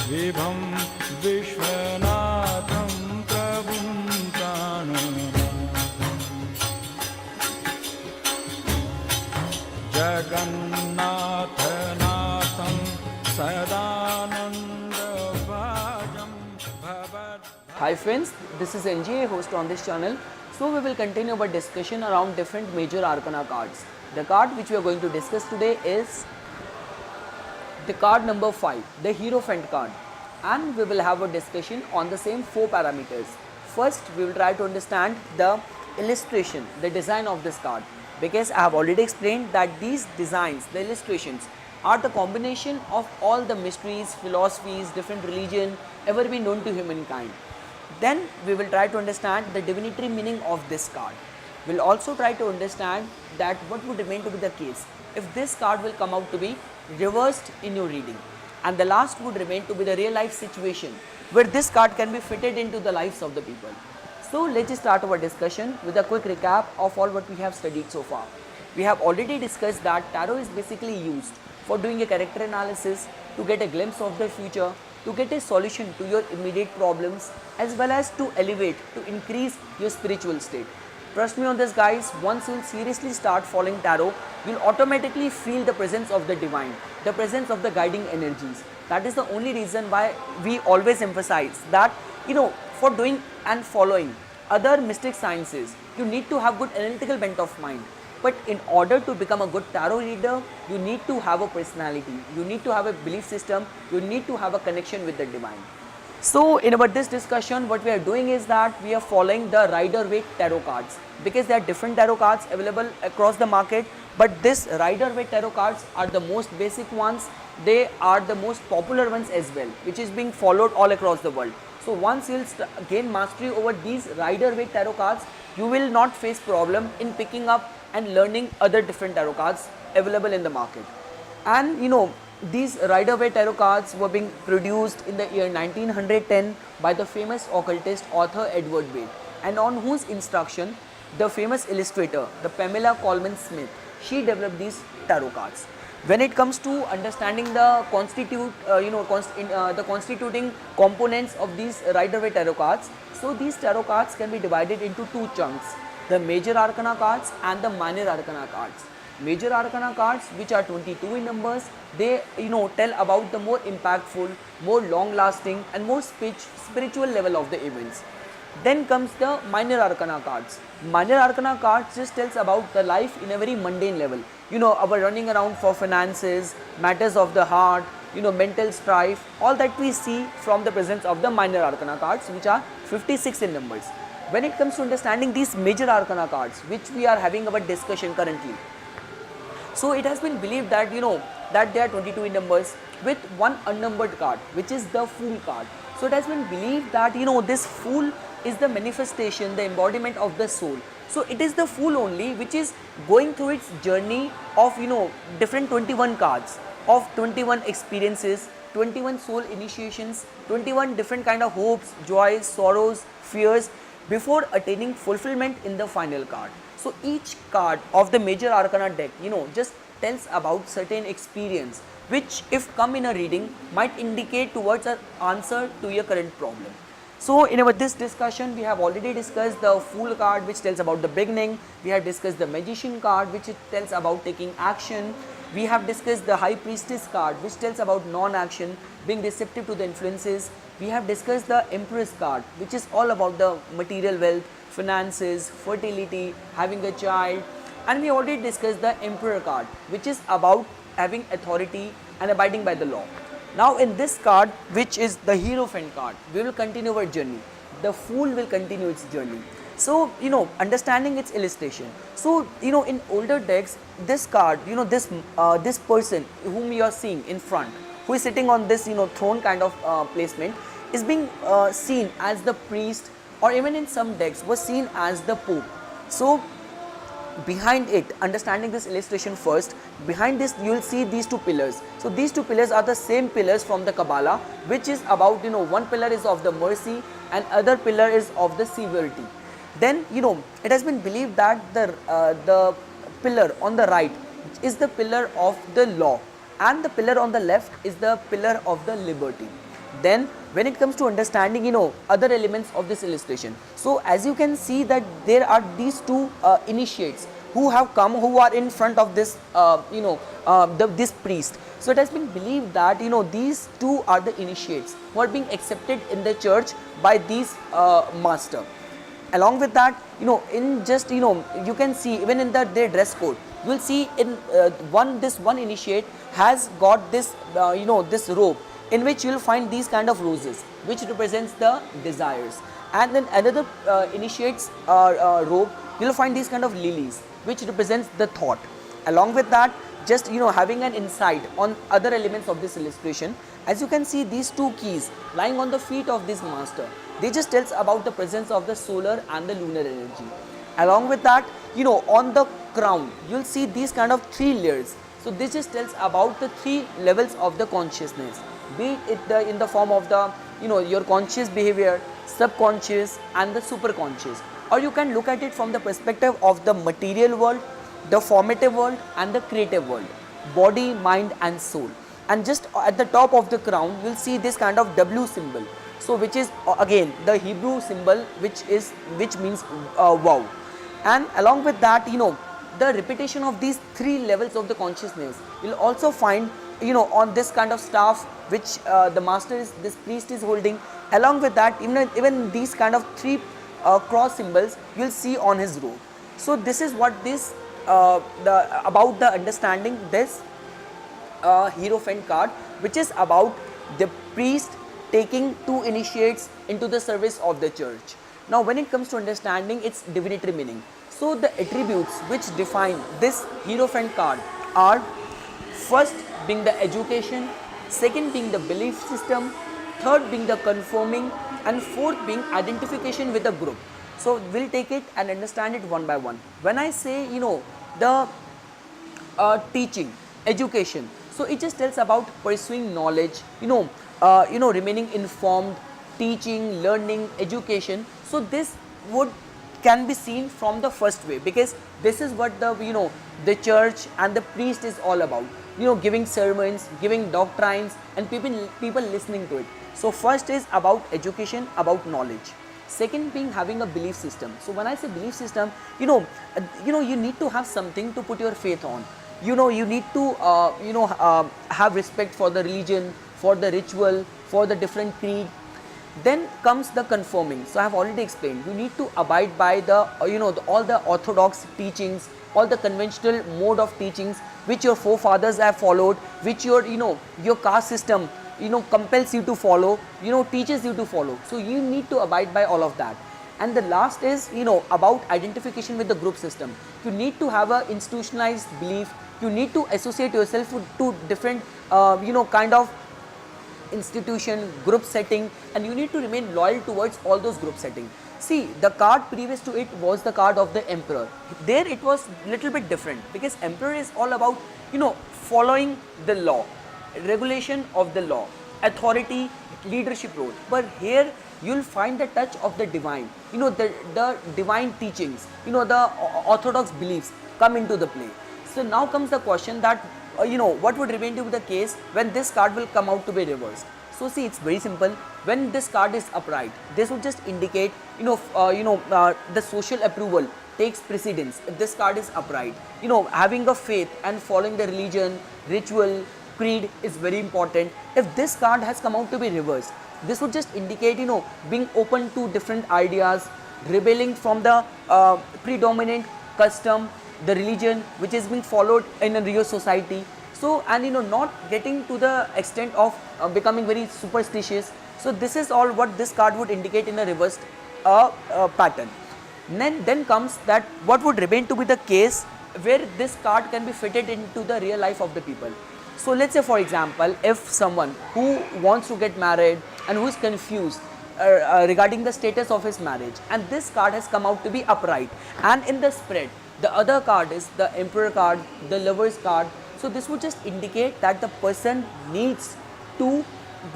विभं विश्वनाथं प्रभुं जगन्नाथनाथं सदानन्दभाजं भवद्. Hi friends, this is NJ, host on this channel. So we will continue our discussion around different major arcana cards. The card which we are going to discuss today is the card number 5, the Hierophant card, and we will have a discussion on the same 4 parameters. First, we will try to understand the illustration, the design of this card, because I have already explained that these designs, the illustrations, are the combination of all the mysteries, philosophies, different religion ever been known to humankind. Then we will try to understand the divinatory meaning of this card. We will also try to understand that what would remain to be the case if this card will come out to be reversed in your reading, and the last would remain to be the real life situation where this card can be fitted into the lives of the people. So let's just start our discussion with a quick recap of all what we have studied so far. We have already discussed that tarot is basically used for doing a character analysis, to get a glimpse of the future, to get a solution to your immediate problems, as well as to elevate, to increase your spiritual state. Trust me on this guys, once you will seriously start following tarot, you will automatically feel the presence of the divine, the presence of the guiding energies. That is the only reason why we always emphasize that, for doing and following other mystic sciences, you need to have good analytical bent of mind. But in order to become a good tarot reader, you need to have a personality, you need to have a belief system, you need to have a connection with the divine. So in about this discussion, what we are doing is that we are following the Rider-Waite tarot cards, because there are different tarot cards available across the market, but this Rider-Waite tarot cards are the most basic ones. They are the most popular ones as well, which is being followed all across the world. So once you will gain mastery over these Rider-Waite tarot cards, you will not face problem in picking up and learning other different tarot cards available in the market. And these Rider-Waite tarot cards were being produced in the year 1910 by the famous occultist author Edward Waite, and on whose instruction the famous illustrator, the Pamela Colman Smith, she developed these tarot cards. When it comes to understanding the constituting components of these Rider-Waite tarot cards, so these tarot cards can be divided into 2 chunks: the major arcana cards and the minor arcana cards. Major arcana cards, which are 22 in numbers, they tell about the more impactful, more long lasting and more spiritual level of the events. Then comes the minor arcana cards. Minor arcana cards just tells about the life in a very mundane level, our running around for finances, matters of the heart, mental strife, all that we see from the presence of the minor arcana cards, which are 56 in numbers. When it comes to understanding these major arcana cards, which we are having our discussion currently, so it has been believed that that there are 22 in numbers with one unnumbered card, which is the Fool card. So it has been believed that this Fool is the manifestation, the embodiment of the soul. So it is the Fool only which is going through its journey of different 21 cards, of 21 experiences, 21 soul initiations, 21 different kind of hopes, joys, sorrows, fears, before attaining fulfillment in the final card. So each card of the major arcana deck, just tells about certain experience, which if come in a reading might indicate towards an answer to your current problem. So in this discussion, we have already discussed the Fool card, which tells about the beginning. We have discussed the Magician card, which tells about taking action. We have discussed the High Priestess card, which tells about non-action, being receptive to the influences. We have discussed the Empress card, which is all about the material wealth, finances, fertility, having a child. And we already discussed the Emperor card, which is about having authority and abiding by the law. Now in this card, which is the Hierophant card, we will continue our journey. The Fool will continue its journey. So understanding its illustration. So in older decks, this card, this person whom you are seeing in front, who is sitting on this throne kind of placement, is being seen as the priest, or even in some decks was seen as the Pope. So behind it, understanding this illustration first, behind this you will see these 2 pillars. So these 2 pillars are the same pillars from the Kabbalah, which is about one pillar is of the mercy and other pillar is of the severity. Then it has been believed that the pillar on the right is the pillar of the law, and the pillar on the left is the pillar of the liberty. Then when it comes to understanding, other elements of this illustration, so as you can see that there are these two initiates who have come, who are in front of this this priest. So it has been believed that these two are the initiates who are being accepted in the church by these master. Along with that, in just you can see even in their dress code, you will see in this one initiate has got this this robe in which you will find these kind of roses which represents the desires, and then another initiates robe you will find these kind of lilies which represents the thought. Along with that, just having an insight on other elements of this illustration, as you can see these two keys lying on the feet of this master, they just tells about the presence of the solar and the lunar energy. Along with that, on the crown you'll see these kind of three layers. So this just tells about the three levels of the consciousness, be it in the form of the your conscious behavior, subconscious and the superconscious, or you can look at it from the perspective of the material world, the formative world and the creative world, body, mind and soul. And just at the top of the crown you'll see this kind of W symbol, so which is again the Hebrew symbol which means wow. And along with that, the repetition of these three levels of the consciousness you'll also find on this kind of staff which the master this priest is holding. Along with that, even these kind of three cross symbols you'll see on his robe. So this is what this about the understanding this Hierophant card, which is about the priest taking two initiates into the service of the church. Now when it comes to understanding its divinatory meaning, so the attributes which define this Hierophant card are: first being the education, second being the belief system, third being the conforming, and fourth being identification with a group. So we'll take it and understand it one by one. When I say the teaching, education, so it just tells about pursuing knowledge, remaining informed, teaching, learning, education. So this can be seen from the first way, because this is what the church and the priest is all about, giving sermons, giving doctrines and people listening to it. So first is about education, about knowledge. Second being having a belief system. So when I say belief system, you need to have something to put your faith on. You need to have respect for the religion, for the ritual, for the different creed. Then comes the conforming. So I have already explained, you need to abide by the all the orthodox teachings, all the conventional mode of teachings which your forefathers have followed, which your caste system compels you to follow, teaches you to follow. So you need to abide by all of that. And the last is about identification with the group system. You need to have a institutionalized belief. You need to associate yourself to different kind of institution, group setting, and you need to remain loyal towards all those group settings. See, the card previous to it was the card of the emperor. There it was little bit different, because emperor is all about following the law, regulation of the law, authority, leadership role. But here you will find the touch of the divine, the divine teachings, the orthodox beliefs come into the play. So now comes the question that what would remain to be the case when this card will come out to be reversed. So see, it's very simple. When this card is upright, this would just indicate the social approval takes precedence. If this card is upright, having a faith and following the religion, ritual, creed is very important. If this card has come out to be reversed, this would just indicate being open to different ideas, rebelling from the predominant custom, the religion which is being followed in a real society. So, and not getting to the extent of becoming very superstitious. So this is all what this card would indicate in a reversed pattern. Then comes that what would remain to be the case where this card can be fitted into the real life of the people. So let's say, for example, if someone who wants to get married and who is confused regarding the status of his marriage, and this card has come out to be upright, and in the spread the other card is the emperor card, the lover's card. So this would just indicate that the person needs to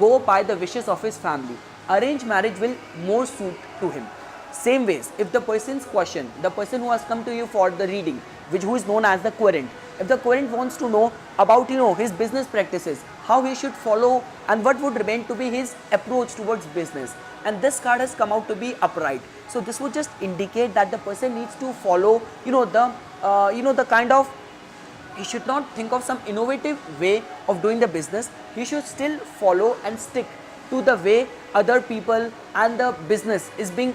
go by the wishes of his family. Arranged marriage will more suit to him. Same ways, if the person's question, the person who has come to you for the reading, who is known as the querent, if the querent wants to know about his business practices, how he should follow, and what would remain to be his approach towards business. And this card has come out to be upright. So this would just indicate that the person needs to follow, the kind of, he should not think of some innovative way of doing the business. He should still follow and stick to the way other people and the business is being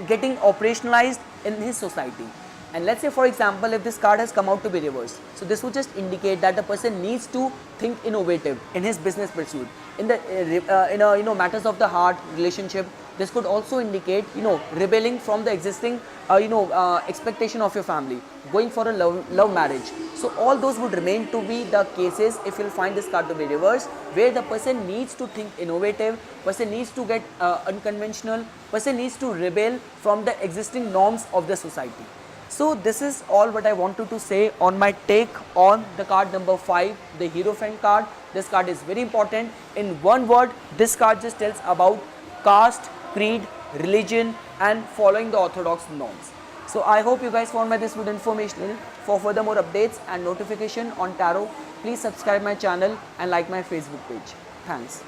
getting operationalized in his society. And let's say, for example, if this card has come out to be reversed, so this would just indicate that the person needs to think innovative in his business pursuit, in the matters of the heart, relationship. This could also indicate rebelling from the existing expectation of your family, going for a love marriage. So all those would remain to be the cases if you'll find this card to be reversed, where the person needs to think innovative, person needs to get unconventional, person needs to rebel from the existing norms of the society. So this is all what I wanted to say on my take on the card number 5, the Hierophant card. This card is very important. In one word, this card just tells about caste, creed, religion, and following the orthodox norms. So I hope you guys found this video informational. For further more updates and notification on tarot, please subscribe my channel and like my Facebook page. Thanks.